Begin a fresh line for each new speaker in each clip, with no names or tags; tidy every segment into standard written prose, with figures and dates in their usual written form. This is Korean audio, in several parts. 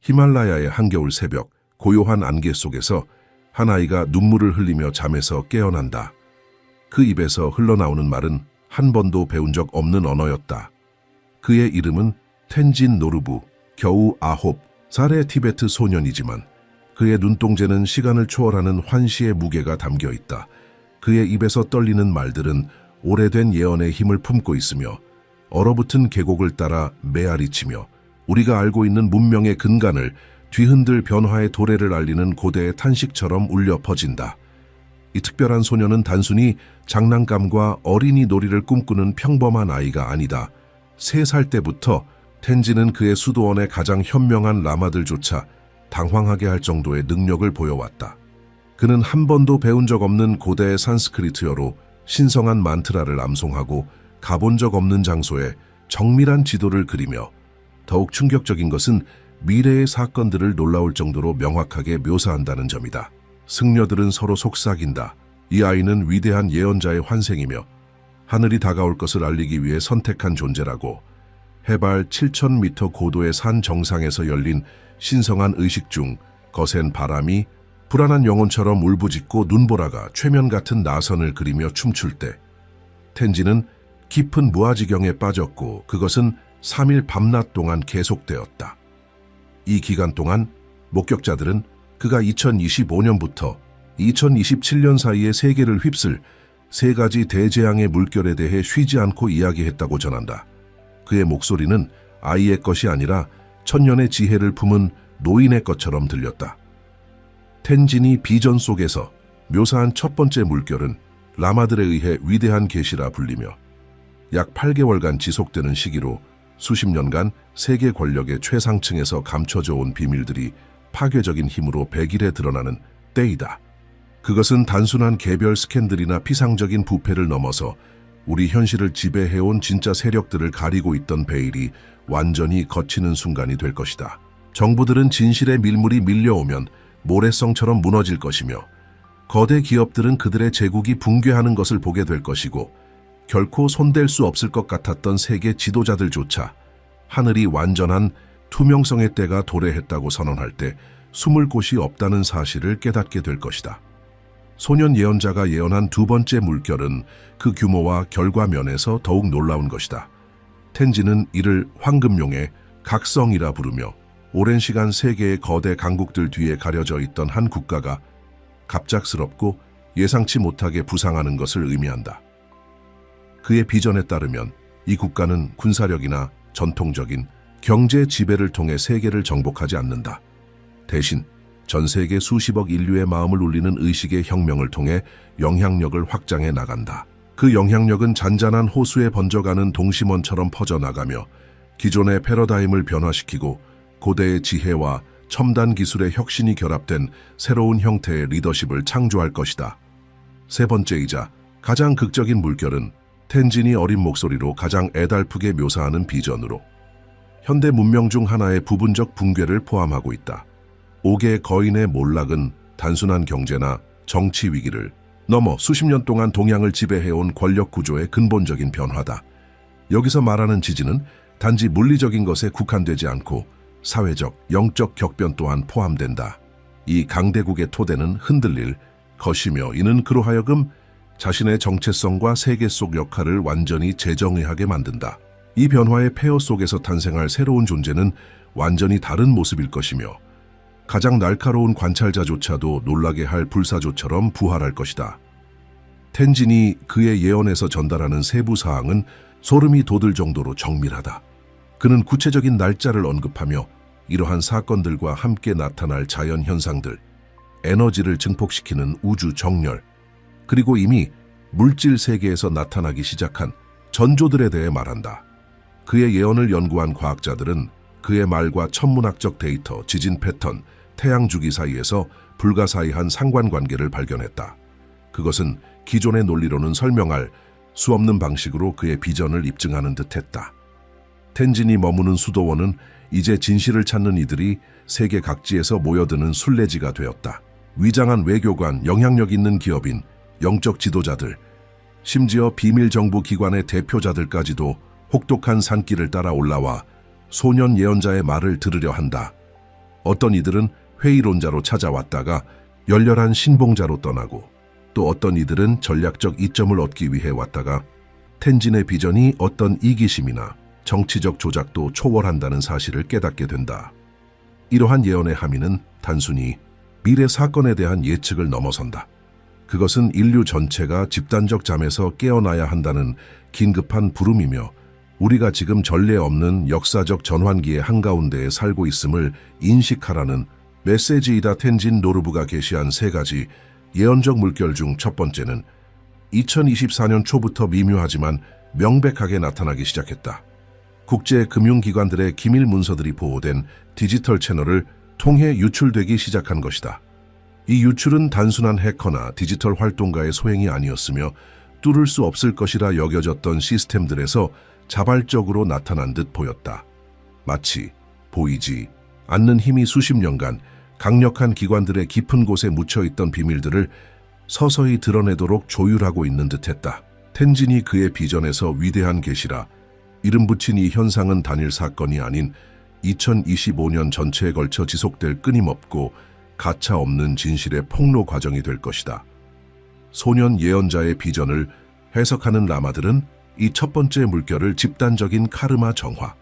히말라야의 한겨울 새벽, 고요한 안개 속에서 한 아이가 눈물을 흘리며 잠에서 깨어난다. 그 입에서 흘러나오는 말은 한 번도 배운 적 없는 언어였다. 그의 이름은 텐진 노르부, 겨우 9살의 티베트 소년이지만 그의 눈동자는 시간을 초월하는 환시의 무게가 담겨 있다. 그의 입에서 떨리는 말들은 오래된 예언의 힘을 품고 있으며 얼어붙은 계곡을 따라 메아리치며 우리가 알고 있는 문명의 근간을 뒤흔들 변화의 도래를 알리는 고대의 탄식처럼 울려 퍼진다. 이 특별한 소녀는 단순히 장난감과 어린이 놀이를 꿈꾸는 평범한 아이가 아니다. 3살 때부터 텐지는 그의 수도원의 가장 현명한 라마들조차 당황하게 할 정도의 능력을 보여왔다. 그는 한 번도 배운 적 없는 고대의 산스크리트어로 신성한 만트라를 암송하고 가본 적 없는 장소에 정밀한 지도를 그리며 더욱 충격적인 것은 미래의 사건들을 놀라울 정도로 명확하게 묘사한다는 점이다. 승려들은 서로 속삭인다. 이 아이는 위대한 예언자의 환생이며 하늘이 다가올 것을 알리기 위해 선택한 존재라고. 해발 7,000m 고도의 산 정상에서 열린 신성한 의식 중 거센 바람이 불안한 영혼처럼 울부짖고 눈보라가 최면 같은 나선을 그리며 춤출 때 텐지는 깊은 무아지경에 빠졌고 그것은 3일 밤낮 동안 계속되었다. 이 기간 동안 목격자들은 그가 2025년부터 2027년 사이에 세계를 휩쓸 3가지 대재앙의 물결에 대해 쉬지 않고 이야기했다고 전한다. 그의 목소리는 아이의 것이 아니라 천년의 지혜를 품은 노인의 것처럼 들렸다. 텐진이 비전 속에서 묘사한 첫 번째 물결은 라마들에 의해 위대한 계시라 불리며 약 8개월간 지속되는 시기로 수십 년간 세계 권력의 최상층에서 감춰져 온 비밀들이 파괴적인 힘으로 백일에 드러나는 때이다. 그것은 단순한 개별 스캔들이나 피상적인 부패를 넘어서 우리 현실을 지배해온 진짜 세력들을 가리고 있던 베일이 완전히 걷히는 순간이 될 것이다. 정부들은 진실의 밀물이 밀려오면 모래성처럼 무너질 것이며 거대 기업들은 그들의 제국이 붕괴하는 것을 보게 될 것이고 결코 손댈 수 없을 것 같았던 세계 지도자들조차 하늘이 완전한 투명성의 때가 도래했다고 선언할 때 숨을 곳이 없다는 사실을 깨닫게 될 것이다. 소년 예언자가 예언한 두 번째 물결은 그 규모와 결과 면에서 더욱 놀라운 것이다. 텐지는 이를 황금용의 각성이라 부르며 오랜 시간 세계의 거대 강국들 뒤에 가려져 있던 한 국가가 갑작스럽고 예상치 못하게 부상하는 것을 의미한다. 그의 비전에 따르면 이 국가는 군사력이나 전통적인 경제 지배를 통해 세계를 정복하지 않는다. 대신 전 세계 수십억 인류의 마음을 울리는 의식의 혁명을 통해 영향력을 확장해 나간다. 그 영향력은 잔잔한 호수에 번져가는 동심원처럼 퍼져나가며 기존의 패러다임을 변화시키고 고대의 지혜와 첨단 기술의 혁신이 결합된 새로운 형태의 리더십을 창조할 것이다. 세 번째이자 가장 극적인 물결은 텐진이 어린 목소리로 가장 애달프게 묘사하는 비전으로 현대 문명 중 하나의 부분적 붕괴를 포함하고 있다. 5개 거인의 몰락은 단순한 경제나 정치 위기를 넘어 수십 년 동안 동양을 지배해온 권력 구조의 근본적인 변화다. 여기서 말하는 지진은 단지 물리적인 것에 국한되지 않고 사회적, 영적 격변 또한 포함된다. 이 강대국의 토대는 흔들릴 것이며 이는 그로 하여금 자신의 정체성과 세계 속 역할을 완전히 재정의하게 만든다. 이 변화의 폐허 속에서 탄생할 새로운 존재는 완전히 다른 모습일 것이며 가장 날카로운 관찰자조차도 놀라게 할 불사조처럼 부활할 것이다. 텐진이 그의 예언에서 전달하는 세부 사항은 소름이 돋을 정도로 정밀하다. 그는 구체적인 날짜를 언급하며 이러한 사건들과 함께 나타날 자연 현상들, 에너지를 증폭시키는 우주 정렬, 그리고 이미 물질 세계에서 나타나기 시작한 전조들에 대해 말한다. 그의 예언을 연구한 과학자들은 그의 말과 천문학적 데이터, 지진 패턴, 태양 주기 사이에서 불가사의한 상관관계를 발견했다. 그것은 기존의 논리로는 설명할 수 없는 방식으로 그의 비전을 입증하는 듯했다. 텐진이 머무는 수도원은 이제 진실을 찾는 이들이 세계 각지에서 모여드는 순례지가 되었다. 위장한 외교관, 영향력 있는 기업인, 영적 지도자들, 심지어 비밀 정부 기관의 대표자들까지도 혹독한 산길을 따라 올라와 소년 예언자의 말을 들으려 한다. 어떤 이들은 회의론자로 찾아왔다가 열렬한 신봉자로 떠나고, 또 어떤 이들은 전략적 이점을 얻기 위해 왔다가 텐진의 비전이 어떤 이기심이나 정치적 조작도 초월한다는 사실을 깨닫게 된다. 이러한 예언의 함의는 단순히 미래 사건에 대한 예측을 넘어선다. 그것은 인류 전체가 집단적 잠에서 깨어나야 한다는 긴급한 부름이며, 우리가 지금 전례 없는 역사적 전환기의 한가운데에 살고 있음을 인식하라는 메시지이다. 텐진 노르부가 게시한 세 가지 예언적 물결 중 첫 번째는 2024년 초부터 미묘하지만 명백하게 나타나기 시작했다. 국제 금융기관들의 기밀 문서들이 보호된 디지털 채널을 통해 유출되기 시작한 것이다. 이 유출은 단순한 해커나 디지털 활동가의 소행이 아니었으며, 뚫을 수 없을 것이라 여겨졌던 시스템들에서 자발적으로 나타난 듯 보였다. 마치 보이지 않는 힘이 수십 년간 강력한 기관들의 깊은 곳에 묻혀있던 비밀들을 서서히 드러내도록 조율하고 있는 듯했다. 텐진이 그의 비전에서 위대한 계시라 이름 붙인 이 현상은 단일 사건이 아닌 2025년 전체에 걸쳐 지속될 끊임없고 가차없는 진실의 폭로 과정이 될 것이다. 소년 예언자의 비전을 해석하는 라마들은 이 첫 번째 물결을 집단적인 카르마 정화,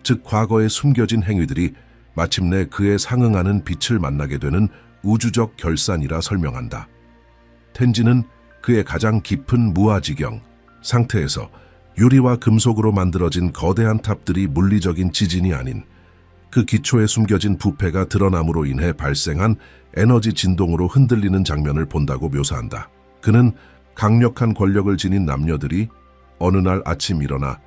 즉 과거에 숨겨진 행위들이 마침내 그에 상응하는 빛을 만나게 되는 우주적 결산이라 설명한다. 텐진은 그의 가장 깊은 무아지경 상태에서 유리와 금속으로 만들어진 거대한 탑들이 물리적인 지진이 아닌 그 기초에 숨겨진 부패가 드러남으로 인해 발생한 에너지 진동으로 흔들리는 장면을 본다고 묘사한다. 그는 강력한 권력을 지닌 남녀들이 어느 날 아침 일어나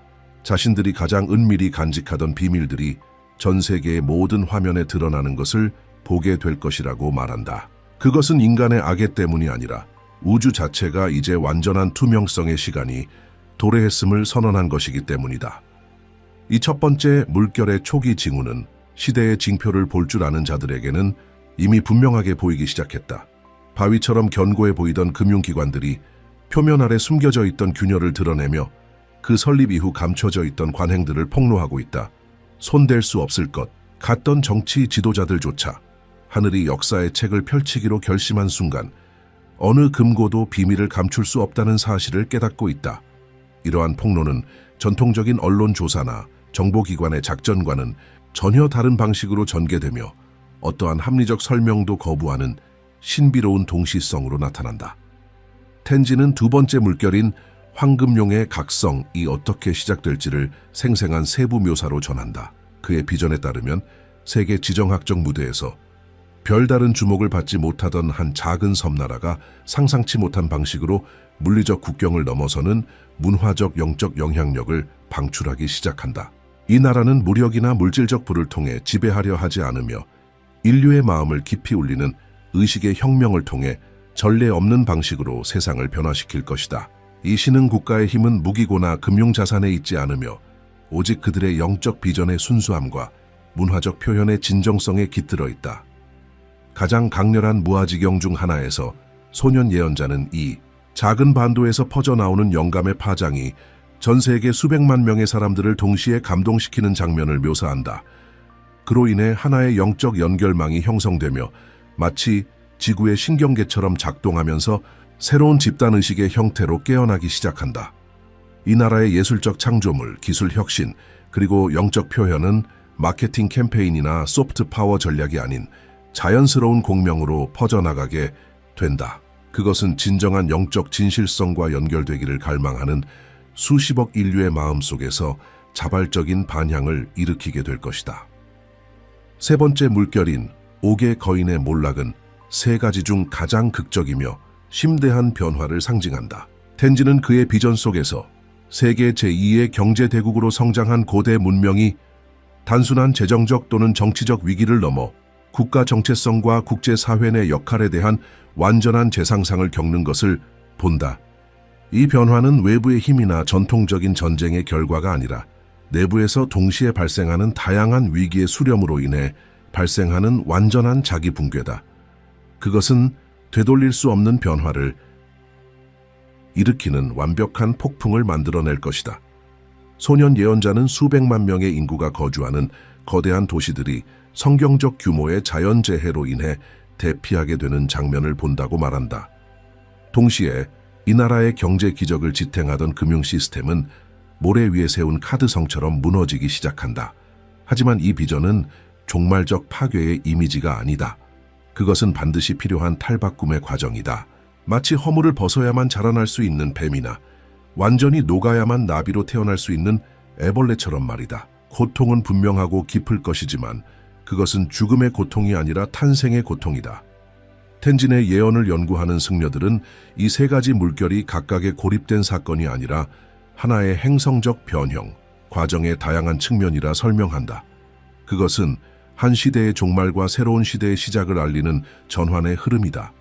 자신들이 가장 은밀히 간직하던 비밀들이 전 세계의 모든 화면에 드러나는 것을 보게 될 것이라고 말한다. 그것은 인간의 악의 때문이 아니라 우주 자체가 이제 완전한 투명성의 시간이 도래했음을 선언한 것이기 때문이다. 이 첫 번째 물결의 초기 징후는 시대의 징표를 볼 줄 아는 자들에게는 이미 분명하게 보이기 시작했다. 바위처럼 견고해 보이던 금융기관들이 표면 아래 숨겨져 있던 균열을 드러내며 그 설립 이후 감춰져 있던 관행들을 폭로하고 있다. 손댈 수 없을 것 같던 정치 지도자들조차 하늘이 역사의 책을 펼치기로 결심한 순간 어느 금고도 비밀을 감출 수 없다는 사실을 깨닫고 있다. 이러한 폭로는 전통적인 언론 조사나 정보기관의 작전과는 전혀 다른 방식으로 전개되며 어떠한 합리적 설명도 거부하는 신비로운 동시성으로 나타난다. 텐진은 두 번째 물결인 황금용의 각성이 어떻게 시작될지를 생생한 세부 묘사로 전한다. 그의 비전에 따르면 세계 지정학적 무대에서 별다른 주목을 받지 못하던 한 작은 섬나라가 상상치 못한 방식으로 물리적 국경을 넘어서는 문화적 영적 영향력을 방출하기 시작한다. 이 나라는 무력이나 물질적 부를 통해 지배하려 하지 않으며 인류의 마음을 깊이 울리는 의식의 혁명을 통해 전례 없는 방식으로 세상을 변화시킬 것이다. 이 신흥 국가의 힘은 무기고나 금융자산에 있지 않으며 오직 그들의 영적 비전의 순수함과 문화적 표현의 진정성에 깃들어 있다. 가장 강렬한 무아지경 중 하나에서 소년 예언자는 이 작은 반도에서 퍼져나오는 영감의 파장이 전 세계 수백만 명의 사람들을 동시에 감동시키는 장면을 묘사한다. 그로 인해 하나의 영적 연결망이 형성되며 마치 지구의 신경계처럼 작동하면서 새로운 집단의식의 형태로 깨어나기 시작한다. 이 나라의 예술적 창조물, 기술 혁신, 그리고 영적 표현은 마케팅 캠페인이나 소프트 파워 전략이 아닌 자연스러운 공명으로 퍼져나가게 된다. 그것은 진정한 영적 진실성과 연결되기를 갈망하는 수십억 인류의 마음속에서 자발적인 반향을 일으키게 될 것이다. 세 번째 물결인 옥의 거인의 몰락은 세 가지 중 가장 극적이며 심대한 변화를 상징한다. 텐진은 그의 비전 속에서 세계 제2의 경제대국으로 성장한 고대 문명이 단순한 재정적 또는 정치적 위기를 넘어 국가 정체성과 국제사회 내 역할에 대한 완전한 재상상을 겪는 것을 본다. 이 변화는 외부의 힘이나 전통적인 전쟁의 결과가 아니라 내부에서 동시에 발생하는 다양한 위기의 수렴으로 인해 발생하는 완전한 자기 붕괴다. 그것은 되돌릴 수 없는 변화를 일으키는 완벽한 폭풍을 만들어낼 것이다. 소년 예언자는 수백만 명의 인구가 거주하는 거대한 도시들이 성경적 규모의 자연재해로 인해 대피하게 되는 장면을 본다고 말한다. 동시에 이 나라의 경제 기적을 지탱하던 금융 시스템은 모래 위에 세운 카드성처럼 무너지기 시작한다. 하지만 이 비전은 종말적 파괴의 이미지가 아니다. 그것은 반드시 필요한 탈바꿈의 과정이다. 마치 허물을 벗어야만 자라날 수 있는 뱀이나 완전히 녹아야만 나비로 태어날 수 있는 애벌레처럼 말이다. 고통은 분명하고 깊을 것이지만 그것은 죽음의 고통이 아니라 탄생의 고통이다. 텐진의 예언을 연구하는 승려들은 이 세 가지 물결이 각각의 고립된 사건이 아니라 하나의 행성적 변형, 과정의 다양한 측면이라 설명한다. 그것은 한 시대의 종말과 새로운 시대의 시작을 알리는 전환의 흐름이다.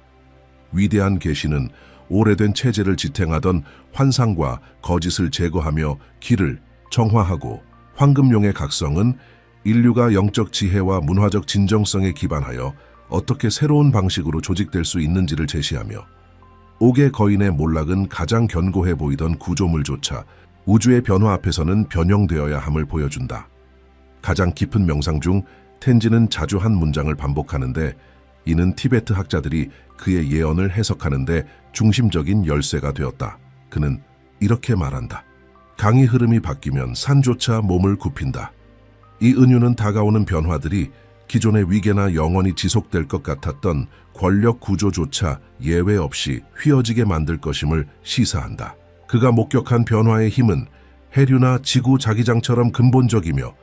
위대한 계시는 오래된 체제를 지탱하던 환상과 거짓을 제거하며 길을 정화하고, 황금용의 각성은 인류가 영적 지혜와 문화적 진정성에 기반하여 어떻게 새로운 방식으로 조직될 수 있는지를 제시하며, 옥의 거인의 몰락은 가장 견고해 보이던 구조물조차 우주의 변화 앞에서는 변형되어야 함을 보여준다. 가장 깊은 명상 중 텐진은 자주 한 문장을 반복하는데, 이는 티베트 학자들이 그의 예언을 해석하는데 중심적인 열쇠가 되었다. 그는 이렇게 말한다. 강의 흐름이 바뀌면 산조차 몸을 굽힌다. 이 은유는 다가오는 변화들이 기존의 위계나 영원히 지속될 것 같았던 권력 구조조차 예외 없이 휘어지게 만들 것임을 시사한다. 그가 목격한 변화의 힘은 해류나 지구 자기장처럼 근본적이며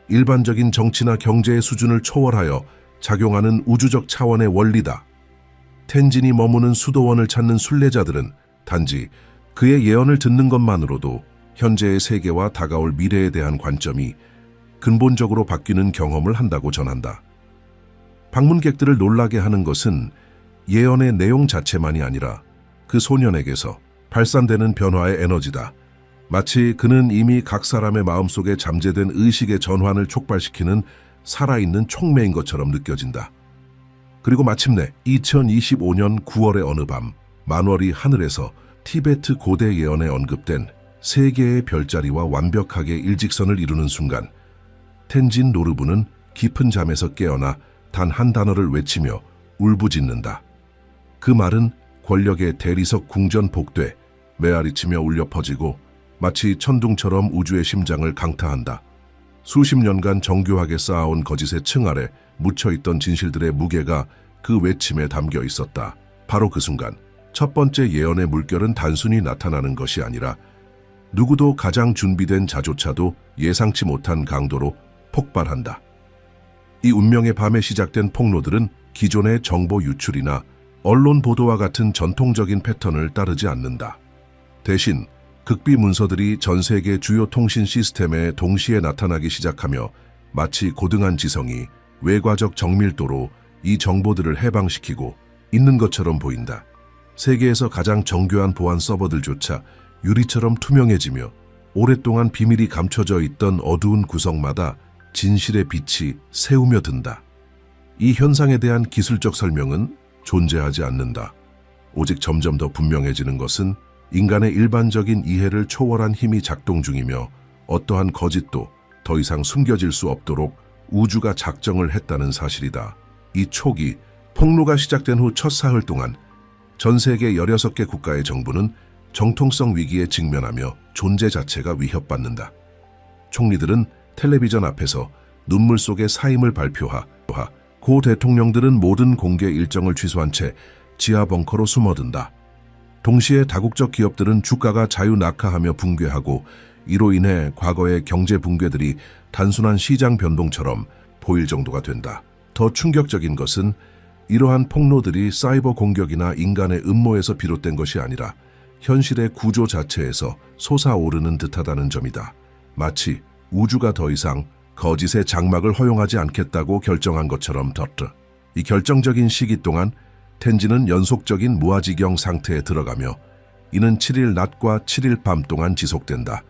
일반적인 정치나 경제의 수준을 초월하여 작용하는 우주적 차원의 원리다. 텐진이 머무는 수도원을 찾는 순례자들은 단지 그의 예언을 듣는 것만으로도 현재의 세계와 다가올 미래에 대한 관점이 근본적으로 바뀌는 경험을 한다고 전한다. 방문객들을 놀라게 하는 것은 예언의 내용 자체만이 아니라 그 소년에게서 발산되는 변화의 에너지다. 마치 그는 이미 각 사람의 마음속에 잠재된 의식의 전환을 촉발시키는 살아있는 촉매인 것처럼 느껴진다. 그리고 마침내 2025년 9월의 어느 밤, 만월이 하늘에서 티베트 고대 예언에 언급된 세 개의 별자리와 완벽하게 일직선을 이루는 순간, 텐진 노르부는 깊은 잠에서 깨어나 단 한 단어를 외치며 울부짖는다. 그 말은 권력의 대리석 궁전 복되, 메아리치며 울려 퍼지고 마치 천둥처럼 우주의 심장을 강타한다. 수십 년간 정교하게 쌓아온 거짓의 층 아래 묻혀있던 진실들의 무게가 그 외침에 담겨 있었다. 바로 그 순간, 첫 번째 예언의 물결은 단순히 나타나는 것이 아니라 누구도 가장 준비된 자조차도 예상치 못한 강도로 폭발한다. 이 운명의 밤에 시작된 폭로들은 기존의 정보 유출이나 언론 보도와 같은 전통적인 패턴을 따르지 않는다. 대신 극비 문서들이 전 세계 주요 통신 시스템에 동시에 나타나기 시작하며 마치 고등한 지성이 외과적 정밀도로 이 정보들을 해방시키고 있는 것처럼 보인다. 세계에서 가장 정교한 보안 서버들조차 유리처럼 투명해지며 오랫동안 비밀이 감춰져 있던 어두운 구석마다 진실의 빛이 새우며 든다. 이 현상에 대한 기술적 설명은 존재하지 않는다. 오직 점점 더 분명해지는 것은 인간의 일반적인 이해를 초월한 힘이 작동 중이며 어떠한 거짓도 더 이상 숨겨질 수 없도록 우주가 작정을 했다는 사실이다. 이 초기 폭로가 시작된 후 첫 사흘 동안 전 세계 16개 국가의 정부는 정통성 위기에 직면하며 존재 자체가 위협받는다. 총리들은 텔레비전 앞에서 눈물 속의 사임을 발표하, 고 대통령들은 모든 공개 일정을 취소한 채 지하 벙커로 숨어든다. 동시에 다국적 기업들은 주가가 자유낙하하며 붕괴하고, 이로 인해 과거의 경제 붕괴들이 단순한 시장 변동처럼 보일 정도가 된다. 더 충격적인 것은 이러한 폭로들이 사이버 공격이나 인간의 음모에서 비롯된 것이 아니라 현실의 구조 자체에서 솟아오르는 듯하다는 점이다. 마치 우주가 더 이상 거짓의 장막을 허용하지 않겠다고 결정한 것처럼. 이 결정적인 시기 동안 텐진은 연속적인 무아지경 상태에 들어가며, 이는 7일 낮과 7일 밤 동안 지속된다.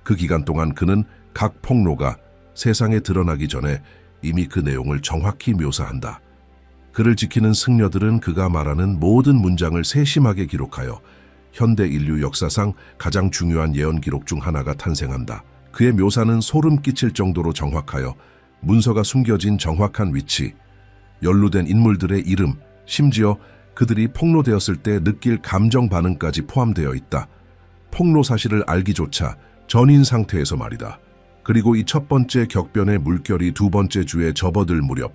그 기간 동안 그는 각 폭로가 세상에 드러나기 전에 이미 그 내용을 정확히 묘사한다. 그를 지키는 승려들은 그가 말하는 모든 문장을 세심하게 기록하여 현대 인류 역사상 가장 중요한 예언 기록 중 하나가 탄생한다. 그의 묘사는 소름 끼칠 정도로 정확하여 문서가 숨겨진 정확한 위치, 연루된 인물들의 이름, 심지어 그들이 폭로되었을 때 느낄 감정 반응까지 포함되어 있다. 폭로 사실을 알기조차 전인 상태에서 말이다. 그리고 이 첫 번째 격변의 물결이 두 번째 주에 접어들 무렵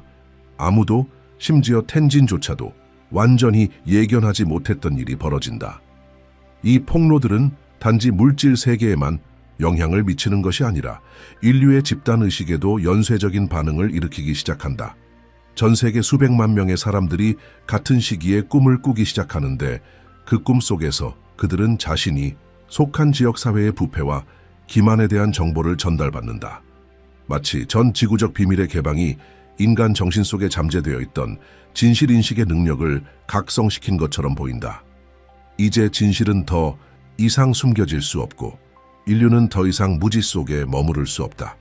아무도, 심지어 텐진조차도 완전히 예견하지 못했던 일이 벌어진다. 이 폭로들은 단지 물질 세계에만 영향을 미치는 것이 아니라 인류의 집단의식에도 연쇄적인 반응을 일으키기 시작한다. 전 세계 수백만 명의 사람들이 같은 시기에 꿈을 꾸기 시작하는데 그 꿈 속에서 그들은 자신이 속한 지역사회의 부패와 기만에 대한 정보를 전달받는다. 마치 전 지구적 비밀의 개방이 인간 정신 속에 잠재되어 있던 진실인식의 능력을 각성시킨 것처럼 보인다. 이제 진실은 더 이상 숨겨질 수 없고 인류는 더 이상 무지 속에 머무를 수 없다.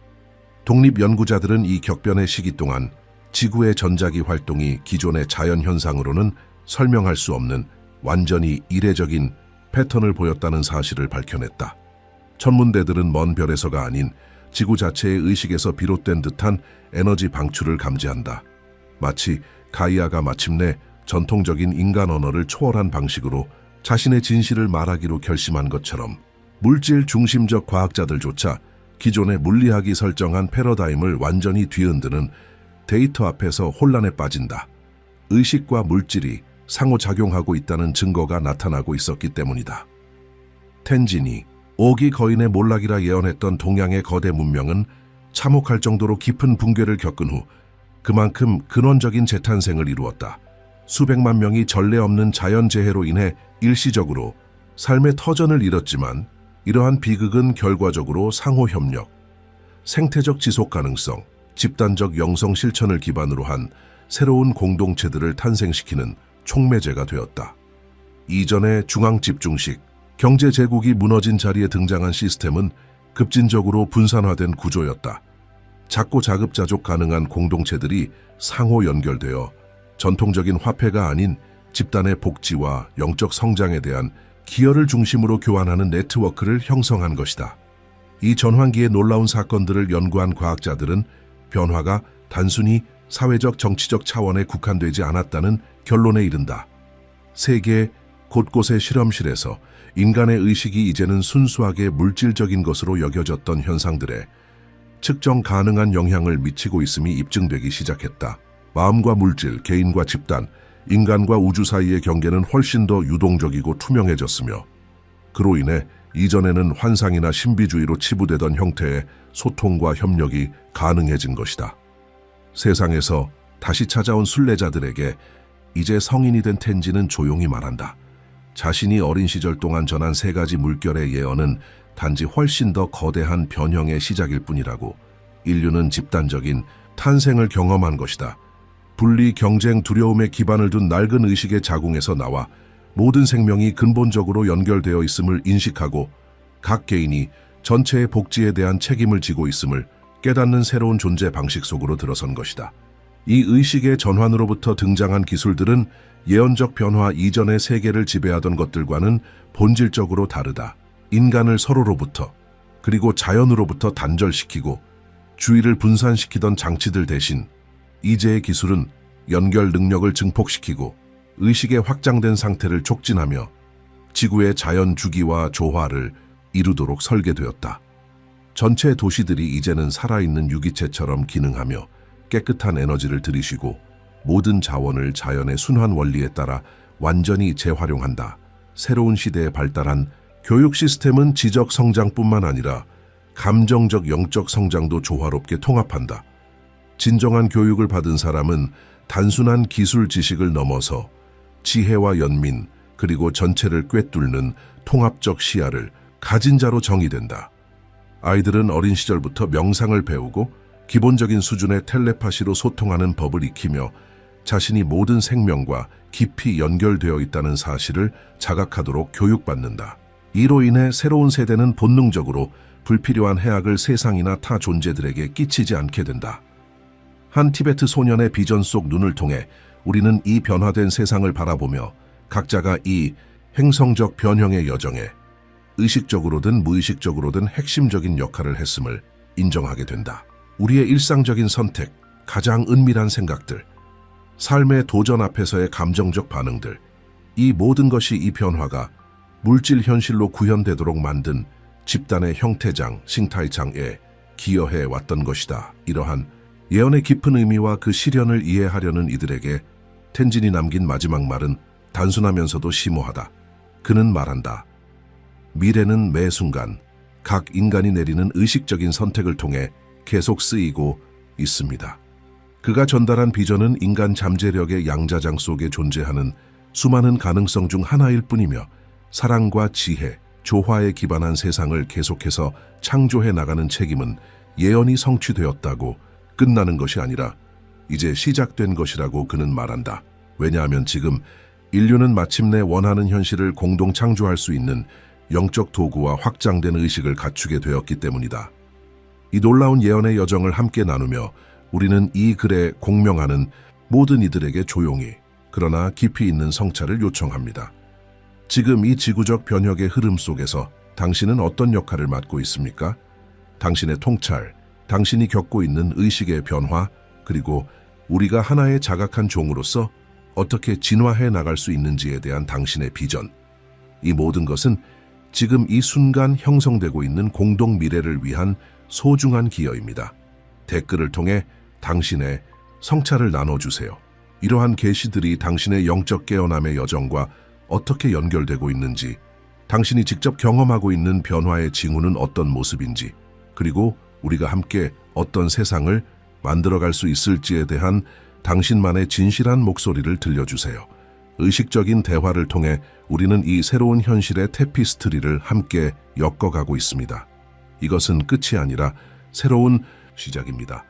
독립연구자들은 이 격변의 시기 동안 지구의 전자기 활동이 기존의 자연현상으로는 설명할 수 없는 완전히 이례적인 패턴을 보였다는 사실을 밝혀냈다. 천문대들은 먼 별에서가 아닌 지구 자체의 의식에서 비롯된 듯한 에너지 방출을 감지한다. 마치 가이아가 마침내 전통적인 인간 언어를 초월한 방식으로 자신의 진실을 말하기로 결심한 것처럼 물질 중심적 과학자들조차 기존의 물리학이 설정한 패러다임을 완전히 뒤흔드는 데이터 앞에서 혼란에 빠진다. 의식과 물질이 상호작용하고 있다는 증거가 나타나고 있었기 때문이다. 텐진이 오기 거인의 몰락이라 예언했던 동양의 거대 문명은 참혹할 정도로 깊은 붕괴를 겪은 후 그만큼 근원적인 재탄생을 이루었다. 수백만 명이 전례 없는 자연재해로 인해 일시적으로 삶의 터전을 잃었지만 이러한 비극은 결과적으로 상호협력, 생태적 지속 가능성, 집단적 영성 실천을 기반으로 한 새로운 공동체들을 탄생시키는 촉매제가 되었다. 이전의 중앙집중식, 경제 제국이 무너진 자리에 등장한 시스템은 급진적으로 분산화된 구조였다. 작고 자급자족 가능한 공동체들이 상호 연결되어 전통적인 화폐가 아닌 집단의 복지와 영적 성장에 대한 기여를 중심으로 교환하는 네트워크를 형성한 것이다. 이 전환기의 놀라운 사건들을 연구한 과학자들은 변화가 단순히 사회적 정치적 차원에 국한되지 않았다는 결론에 이른다. 세계 곳곳의 실험실에서 인간의 의식이 이제는 순수하게 물질적인 것으로 여겨졌던 현상들에 측정 가능한 영향을 미치고 있음이 입증되기 시작했다. 마음과 물질, 개인과 집단, 인간과 우주 사이의 경계는 훨씬 더 유동적이고 투명해졌으며 그로 인해 이전에는 환상이나 신비주의로 치부되던 형태의 소통과 협력이 가능해진 것이다. 세상에서 다시 찾아온 순례자들에게 이제 성인이 된 텐지는 조용히 말한다. 자신이 어린 시절 동안 전한 세 가지 물결의 예언은 단지 훨씬 더 거대한 변형의 시작일 뿐이라고. 인류는 집단적인 탄생을 경험한 것이다. 분리, 경쟁, 두려움에 기반을 둔 낡은 의식의 자궁에서 나와 모든 생명이 근본적으로 연결되어 있음을 인식하고 각 개인이 전체의 복지에 대한 책임을 지고 있음을 깨닫는 새로운 존재 방식 속으로 들어선 것이다. 이 의식의 전환으로부터 등장한 기술들은 예언적 변화 이전의 세계를 지배하던 것들과는 본질적으로 다르다. 인간을 서로로부터 그리고 자연으로부터 단절시키고 주의를 분산시키던 장치들 대신 이제의 기술은 연결 능력을 증폭시키고 의식의 확장된 상태를 촉진하며 지구의 자연 주기와 조화를 이루도록 설계되었다. 전체 도시들이 이제는 살아있는 유기체처럼 기능하며 깨끗한 에너지를 들이쉬고 모든 자원을 자연의 순환 원리에 따라 완전히 재활용한다. 새로운 시대에 발달한 교육 시스템은 지적 성장뿐만 아니라 감정적 영적 성장도 조화롭게 통합한다. 진정한 교육을 받은 사람은 단순한 기술 지식을 넘어서 지혜와 연민 그리고 전체를 꿰뚫는 통합적 시야를 가진 자로 정의된다. 아이들은 어린 시절부터 명상을 배우고 기본적인 수준의 텔레파시로 소통하는 법을 익히며 자신이 모든 생명과 깊이 연결되어 있다는 사실을 자각하도록 교육받는다. 이로 인해 새로운 세대는 본능적으로 불필요한 해악을 세상이나 타 존재들에게 끼치지 않게 된다. 한 티베트 소년의 비전 속 눈을 통해 우리는 이 변화된 세상을 바라보며 각자가 이 행성적 변형의 여정에 의식적으로든 무의식적으로든 핵심적인 역할을 했음을 인정하게 된다. 우리의 일상적인 선택, 가장 은밀한 생각들, 삶의 도전 앞에서의 감정적 반응들, 이 모든 것이 이 변화가 물질 현실로 구현되도록 만든 집단의 형태장, 싱타이장에 기여해 왔던 것이다. 이러한 예언의 깊은 의미와 그 실현을 이해하려는 이들에게 텐진이 남긴 마지막 말은 단순하면서도 심오하다. 그는 말한다. 미래는 매 순간 각 인간이 내리는 의식적인 선택을 통해 계속 쓰이고 있습니다. 그가 전달한 비전은 인간 잠재력의 양자장 속에 존재하는 수많은 가능성 중 하나일 뿐이며 사랑과 지혜, 조화에 기반한 세상을 계속해서 창조해 나가는 책임은 예언이 성취되었다고 끝나는 것이 아니라 이제 시작된 것이라고 그는 말한다. 왜냐하면 지금 인류는 마침내 원하는 현실을 공동 창조할 수 있는 영적 도구와 확장된 의식을 갖추게 되었기 때문이다. 이 놀라운 예언의 여정을 함께 나누며 우리는 이 글에 공명하는 모든 이들에게 조용히 그러나 깊이 있는 성찰을 요청합니다. 지금 이 지구적 변혁의 흐름 속에서 당신은 어떤 역할을 맡고 있습니까? 당신의 통찰, 당신이 겪고 있는 의식의 변화, 그리고 우리가 하나의 자각한 종으로서 어떻게 진화해 나갈 수 있는지에 대한 당신의 비전. 이 모든 것은 지금 이 순간 형성되고 있는 공동 미래를 위한 소중한 기여입니다. 댓글을 통해 당신의 성찰을 나눠주세요. 이러한 계시들이 당신의 영적 깨어남의 여정과 어떻게 연결되고 있는지, 당신이 직접 경험하고 있는 변화의 징후는 어떤 모습인지, 그리고 우리가 함께 어떤 세상을 만들어갈 수 있을지에 대한 당신만의 진실한 목소리를 들려주세요. 의식적인 대화를 통해 우리는 이 새로운 현실의 테피스트리를 함께 엮어가고 있습니다. 이것은 끝이 아니라 새로운 시작입니다.